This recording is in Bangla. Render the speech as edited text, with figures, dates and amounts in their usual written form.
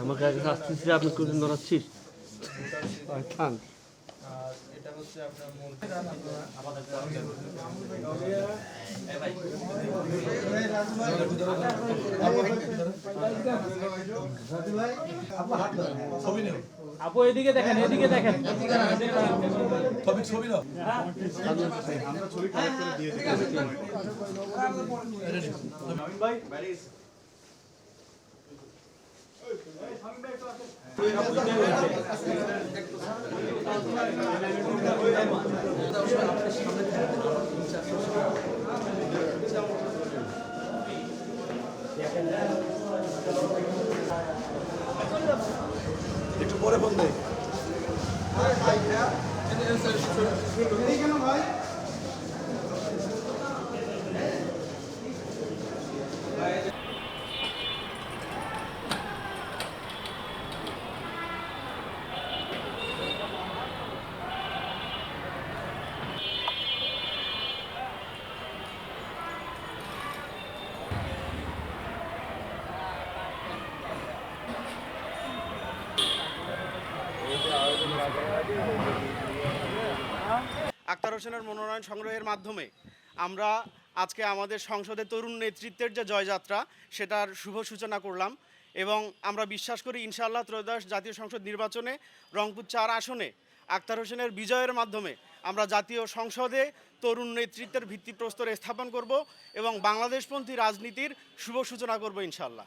আমাকে আগে আসতেছি, আপনি কোনদিন ধরাচ্ছিস খান। আর এটা হচ্ছে আপনার মূল আপু এদিকে দেখেন, এদিকে দেখেন। ছবি নাও। আমরা ছবি কালেক্ট করে দিয়ে দিই। একটু পরে ফোন দেয়। আক্তার হোসেনের মনোনয়ন সংগ্রহের মাধ্যমে আমরা আজকে আমাদের সংসদের তরুণ নেতৃত্বের যে জয়যাত্রা সেটার শুভ সূচনা করলাম এবং আমরা বিশ্বাস করি ইনশাআল্লাহ ত্রয়োদশ জাতীয় সংসদ নির্বাচনে রংপুর ৪ আসনে আক্তার হোসেনের বিজয়ের মাধ্যমে আমরা জাতীয় সংসদে তরুণ নেতৃত্বের ভিত্তিপ্রস্তর স্থাপন করব এবং বাংলাদেশপন্থী রাজনীতির শুভ সূচনা করব ইনশাআল্লাহ।